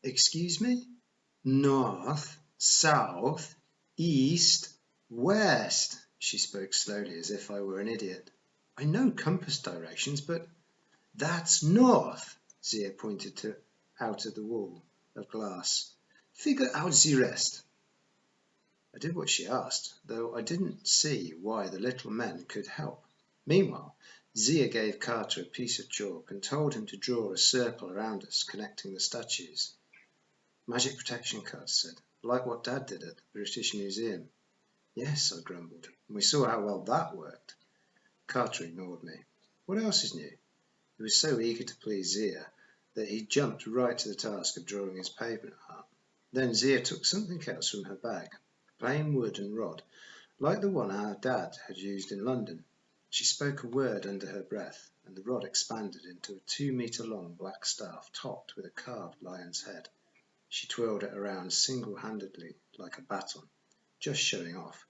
Excuse me? North, south, east, west. She spoke slowly as if I were an idiot. I know compass directions, but that's north. Zia pointed out of the wall of glass. Figure out the rest. I did what she asked, though I didn't see why the little men could help. Meanwhile, Zia gave Carter a piece of chalk and told him to draw a circle around us, connecting the statues. Magic protection, Carter said, like what Dad did at the British Museum. Yes, I grumbled, and we saw how well that worked. Carter ignored me. What else is new? He was so eager to please Zia that he jumped right to the task of drawing his pavement art. Then Zia took something else from her bag, a plain wooden rod, like the one our Dad had used in London. She spoke a word under her breath, and the rod expanded into a 2-metre-long black staff topped with a carved lion's head. She twirled it around single-handedly like a baton, just showing off,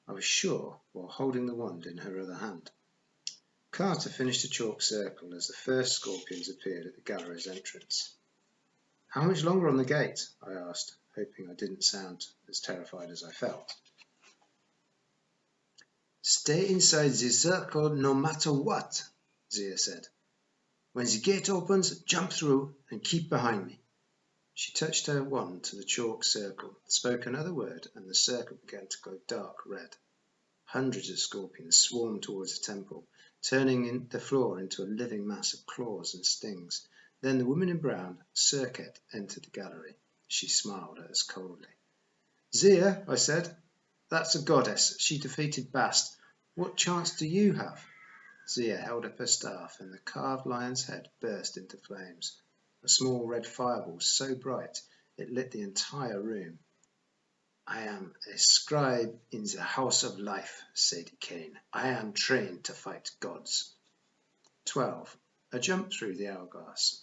I was sure, while holding the wand in her other hand. Carter finished a chalk circle as the first scorpions appeared at the gallery's entrance. How much longer on the gate? I asked, hoping I didn't sound as terrified as I felt. Stay inside the circle no matter what, Zia said. When the gate opens, jump through and keep behind me. She touched her wand to the chalk circle, spoke another word, and the circle began to glow dark red. Hundreds of scorpions swarmed towards the temple, turning the floor into a living mass of claws and stings. Then the woman in brown, Circuit, entered the gallery. She smiled at us coldly. Zia, I said, that's a goddess. She defeated Bast. What chance do you have? Zia held up her staff, and the carved lion's head burst into flames. A small red fireball so bright it lit the entire room. I am a scribe in the house of life, said Kane. I am trained to fight gods. 12. A jump through the hourglass.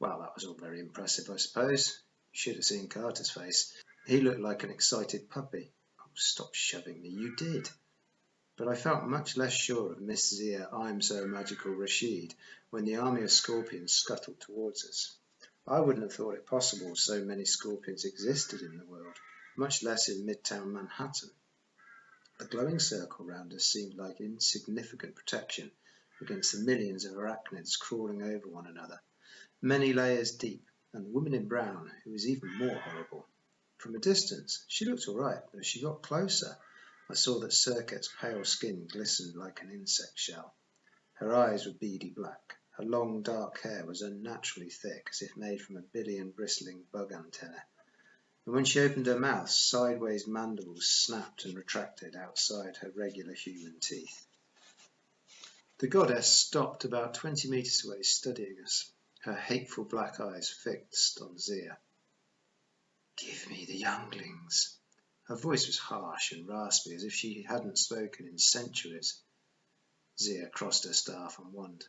Well, that was all very impressive, I suppose. You should have seen Carter's face. He looked like an excited puppy. Oh, stop shoving me, you did. But I felt much less sure of Miss Zia I'm so magical Rashid when the army of scorpions scuttled towards us. I wouldn't have thought it possible so many scorpions existed in the world, much less in Midtown Manhattan. The glowing circle round us seemed like insignificant protection against the millions of arachnids crawling over one another, many layers deep, and the woman in brown, who was even more horrible. From a distance, she looked all right, but as she got closer, I saw that Circuit's pale skin glistened like an insect shell. Her eyes were beady black. Her long, dark hair was unnaturally thick, as if made from a billion bristling bug antennae. And when she opened her mouth, sideways mandibles snapped and retracted outside her regular human teeth. The goddess stopped about 20 meters away, studying us, her hateful black eyes fixed on Zia. Give me the younglings. Her voice was harsh and raspy, as if she hadn't spoken in centuries. Zia crossed her staff and wand.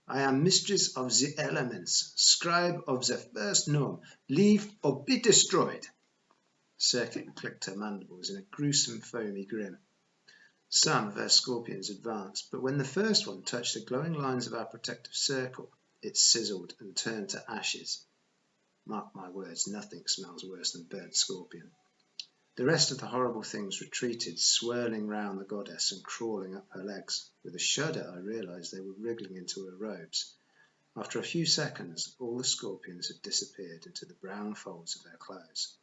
I am mistress of the elements, scribe of the first gnome. Leave or be destroyed. Circuit clicked her mandibles in a gruesome, foamy grin. Some of her scorpions advanced, but when the first one touched the glowing lines of our protective circle, it sizzled and turned to ashes. Mark my words, nothing smells worse than burnt scorpion. The rest of the horrible things retreated, swirling round the goddess and crawling up her legs. With a shudder, I realized they were wriggling into her robes. After a few seconds, all the scorpions had disappeared into the brown folds of her clothes.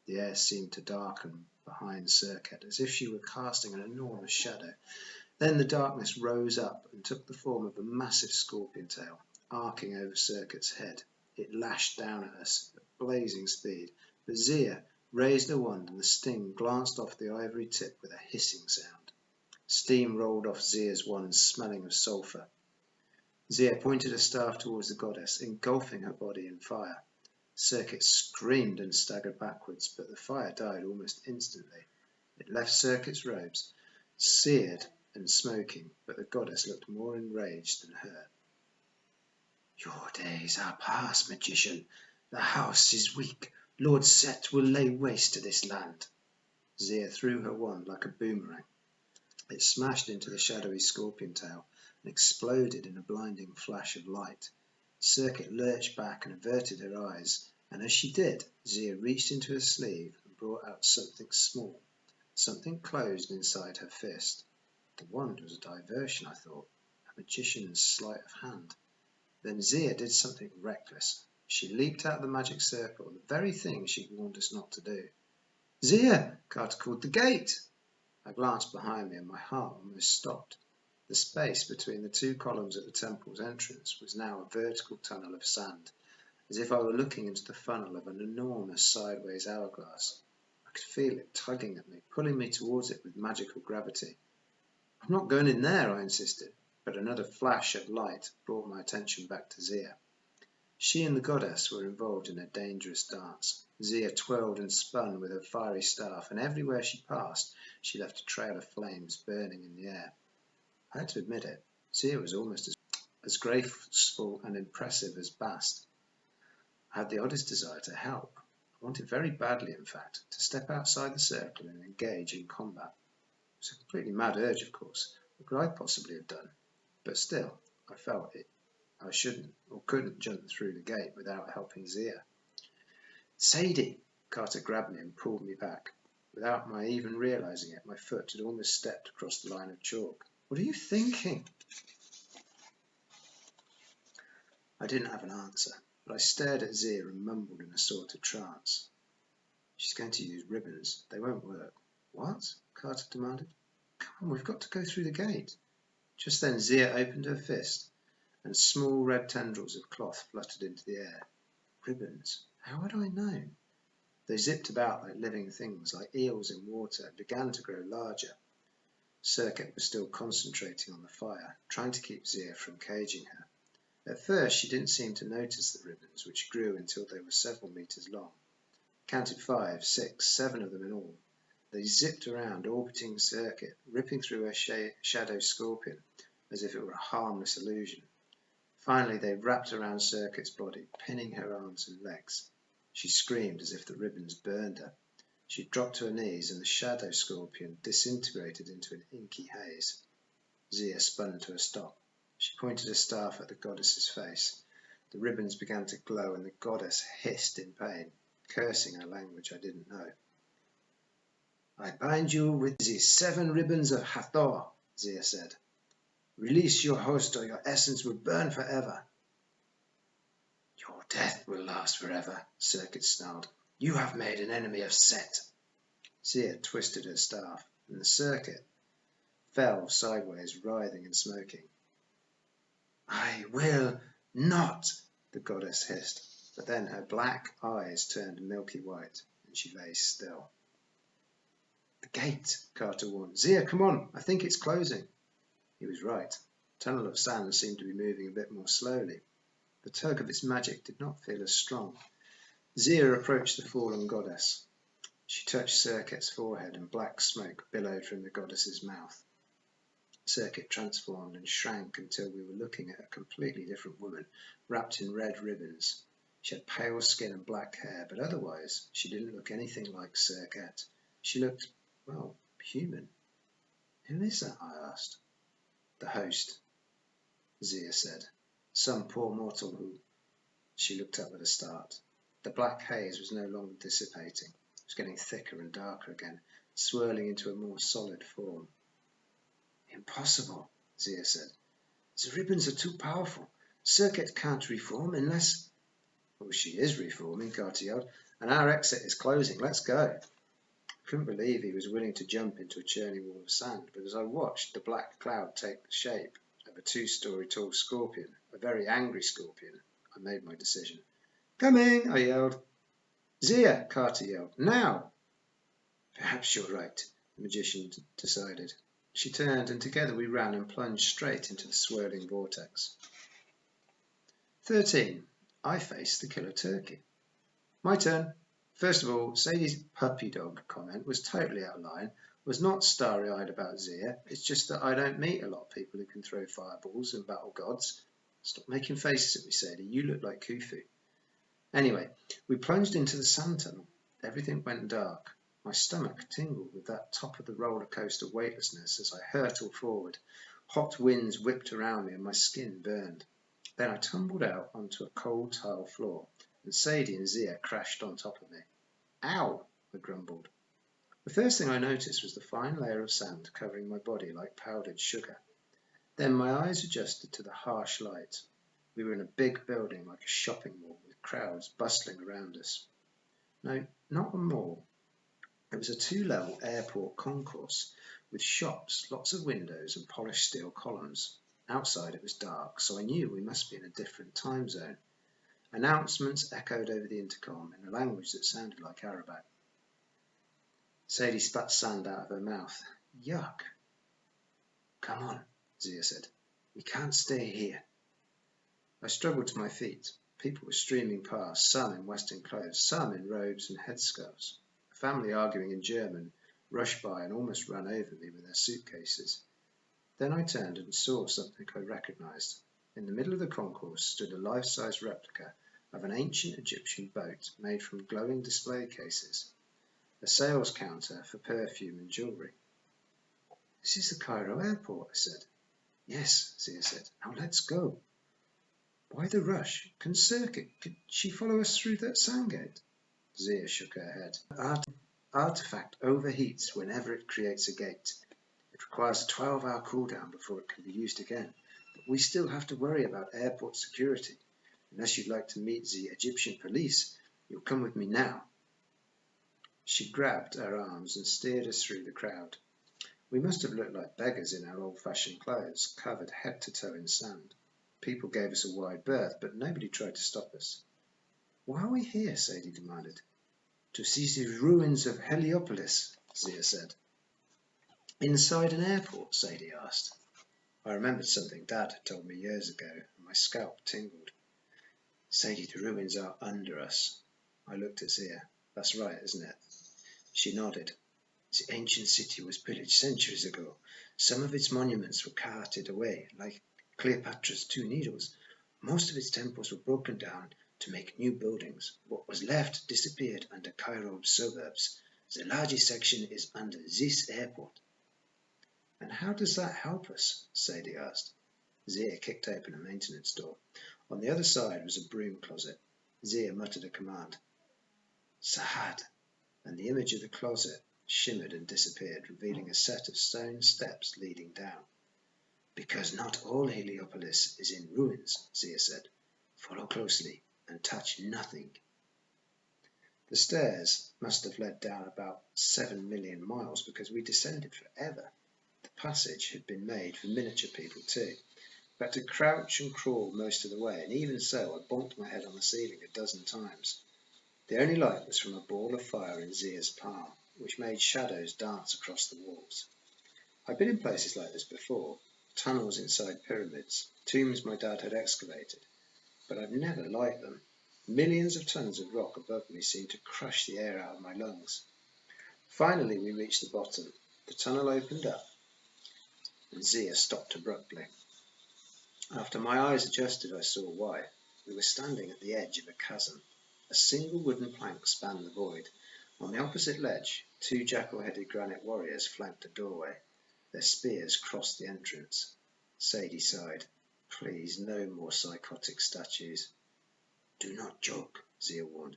The air seemed to darken behind Circuit, as if she were casting an enormous shadow. Then the darkness rose up and took the form of a massive scorpion tail, arcing over Circuit's head. It lashed down at us at blazing speed, but Zia raised her wand and the sting glanced off the ivory tip with a hissing sound. Steam rolled off Zia's wand, smelling of sulphur. Zia pointed her staff towards the goddess, engulfing her body in fire. Circuit screamed and staggered backwards, but the fire died almost instantly. It left Circuit's robes seared and smoking, but the goddess looked more enraged than her. Your days are past, magician. The house is weak. Lord Set will lay waste to this land. Zia threw her wand like a boomerang. It smashed into the shadowy scorpion tail and exploded in a blinding flash of light. Circuit lurched back and averted her eyes, and as she did, Zia reached into her sleeve and brought out something small. Something closed inside her fist. The wand was a diversion, I thought, a magician's sleight of hand. Then Zia did something reckless. She leaped out of the magic circle, the very thing she'd warned us not to do. "Zia!" Carter called. "The gate!" I glanced behind me and my heart almost stopped. The space between the two columns at the temple's entrance was now a vertical tunnel of sand, as if I were looking into the funnel of an enormous sideways hourglass. I could feel it tugging at me, pulling me towards it with magical gravity. "I'm not going in there," I insisted, but another flash of light brought my attention back to Zia. She and the goddess were involved in a dangerous dance. Zia twirled and spun with her fiery staff, and everywhere she passed, she left a trail of flames burning in the air. I had to admit it, Zia was almost as graceful and impressive as Bast. I had the oddest desire to help. I wanted very badly, in fact, to step outside the circle and engage in combat. It was a completely mad urge, of course. What could I possibly have done? But still, I felt it. I shouldn't or couldn't jump through the gate without helping Zia. "Sadie!" Carter grabbed me and pulled me back. Without my even realizing it, my foot had almost stepped across the line of chalk. "What are you thinking?" I didn't have an answer, but I stared at Zia and mumbled in a sort of trance. "She's going to use ribbons. They won't work." "What?" Carter demanded. "Come on, we've got to go through the gate." Just then Zia opened her fist, and small red tendrils of cloth fluttered into the air. Ribbons? How had I known? They zipped about like living things, like eels in water, and began to grow larger. Circuit was still concentrating on the fire, trying to keep Zia from caging her. At first she didn't seem to notice the ribbons, which grew until they were several meters long. I counted 5, 6, 7 of them in all. They zipped around, orbiting Circuit, ripping through her shadow scorpion, as if it were a harmless illusion. Finally they wrapped around Circuit's body, pinning her arms and legs. She screamed as if the ribbons burned her. She dropped to her knees, and the shadow scorpion disintegrated into an inky haze. Zia spun to a stop. She pointed her staff at the goddess's face. The ribbons began to glow, and the goddess hissed in pain, cursing a language I didn't know. "I bind you with the 7 ribbons of Hathor," Zia said. "Release your host, or your essence will burn forever." "Your death will last forever," Circuit snarled. "You have made an enemy of Set." Zia twisted her staff, and the Circuit fell sideways, writhing and smoking. "I will not," the goddess hissed, but then her black eyes turned milky white, and she lay still. "The gate," Carter warned. "Zia, come on, I think it's closing." He was right. The tunnel of sand seemed to be moving a bit more slowly. The tug of its magic did not feel as strong. Zia approached the fallen goddess. She touched Circuit's forehead, and black smoke billowed from the goddess's mouth. Circuit transformed and shrank until we were looking at a completely different woman, wrapped in red ribbons. She had pale skin and black hair, but otherwise she didn't look anything like Circuit. She looked, well, human. "Who is that?" I asked. "The host," Zia said. "Some poor mortal who—" She looked up with a start. The black haze was no longer dissipating. It was getting thicker and darker again, swirling into a more solid form. "Impossible," Zia said. "The ribbons are too powerful. Circuit can't reform unless—" "Well, she is reforming," Carter yelled, "and our exit is closing. Let's go." I couldn't believe he was willing to jump into a churning wall of sand, but as I watched the black cloud take the shape of a 2-story tall scorpion, a very angry scorpion, I made my decision. "Coming!" I yelled. "Zia!" Carter yelled. "Now!" "Perhaps you're right," the magician decided. She turned, and together we ran and plunged straight into the swirling vortex. 13. I faced the killer turkey. My turn. First of all, Sadie's puppy dog comment was totally out of line. Was not starry-eyed about Zia. It's just that I don't meet a lot of people who can throw fireballs and battle gods. Stop making faces at me, Sadie. You look like Khufu. Anyway, we plunged into the sand tunnel. Everything went dark. My stomach tingled with that top of the roller coaster weightlessness as I hurtled forward. Hot winds whipped around me and my skin burned. Then I tumbled out onto a cold tile floor, and Sadie and Zia crashed on top of me. Ow! I grumbled. The first thing I noticed was the fine layer of sand covering my body like powdered sugar. Then my eyes adjusted to the harsh light. We were in a big building like a shopping mall with crowds bustling around us. No, not a mall. It was a 2-level airport concourse with shops, lots of windows and polished steel columns. Outside it was dark, so I knew we must be in a different time zone. Announcements echoed over the intercom in a language that sounded like Arabic. Sadie spat sand out of her mouth. Yuck. Come on, Zia said. We can't stay here. I struggled to my feet. People were streaming past, some in Western clothes, some in robes and headscarves. A family arguing in German rushed by and almost ran over me with their suitcases. Then I turned and saw something I recognized. In the middle of the concourse stood a life-size replica of an ancient Egyptian boat made from glowing display cases, a sales counter for perfume and jewellery. This is the Cairo airport, I said. Yes, Zia said. Now let's go. Why the rush? Can she follow us through that sound gate? Zia shook her head. Artifact overheats whenever it creates a gate. It requires a 12-hour cooldown before it can be used again. But we still have to worry about airport security. Unless you'd like to meet the Egyptian police, you'll come with me now. She grabbed our arms and steered us through the crowd. We must have looked like beggars in our old-fashioned clothes, covered head to toe in sand. People gave us a wide berth, but nobody tried to stop us. Why are we here? Sadie demanded. To see the ruins of Heliopolis, Zia said. Inside an airport? Sadie asked. I remembered something Dad had told me years ago, and my scalp tingled. Sadie, the ruins are under us. I looked at Zia. That's right, isn't it? She nodded. The ancient city was pillaged centuries ago. Some of its monuments were carted away, like Cleopatra's 2 needles. Most of its temples were broken down to make new buildings. What was left disappeared under Cairo's suburbs. The largest section is under this airport. And how does that help us? Sadie asked. Zia kicked open a maintenance door. On the other side was a broom closet. Zia muttered a command. Sahad, and the image of the closet shimmered and disappeared, revealing a set of stone steps leading down. Because not all Heliopolis is in ruins, Zia said. Follow closely and touch nothing. The stairs must have led down about 7 million miles because we descended forever. The passage had been made for miniature people too. We had to crouch and crawl most of the way, and even so I bonked my head on the ceiling a dozen times. The only light was from a ball of fire in Zia's palm, which made shadows dance across the walls. I'd been in places like this before, tunnels inside pyramids, tombs my dad had excavated, but I'd never liked them. Millions of tons of rock above me seemed to crush the air out of my lungs. Finally we reached the bottom. The tunnel opened up, and Zia stopped abruptly. After my eyes adjusted, I saw why. We were standing at the edge of a chasm. A single wooden plank spanned the void. On the opposite ledge, 2 jackal-headed granite warriors flanked the doorway. Their spears crossed the entrance. Sadie sighed. Please, no more psychotic statues. Do not joke, Zia warned.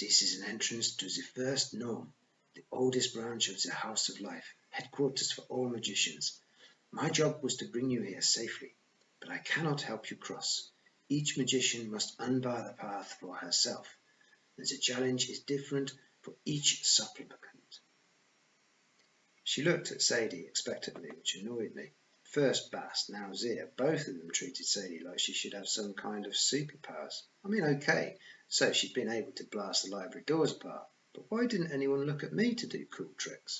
This is an entrance to the first Nome, the oldest branch of the House of Life, headquarters for all magicians. My job was to bring you here safely, but I cannot help you cross. Each magician must unbar the path for herself, and the challenge is different for each supplicant. She looked at Sadie expectantly, which annoyed me. First Bast, now Zia, both of them treated Sadie like she should have some kind of superpowers. I mean, okay, so she'd been able to blast the library doors apart, but why didn't anyone look at me to do cool tricks?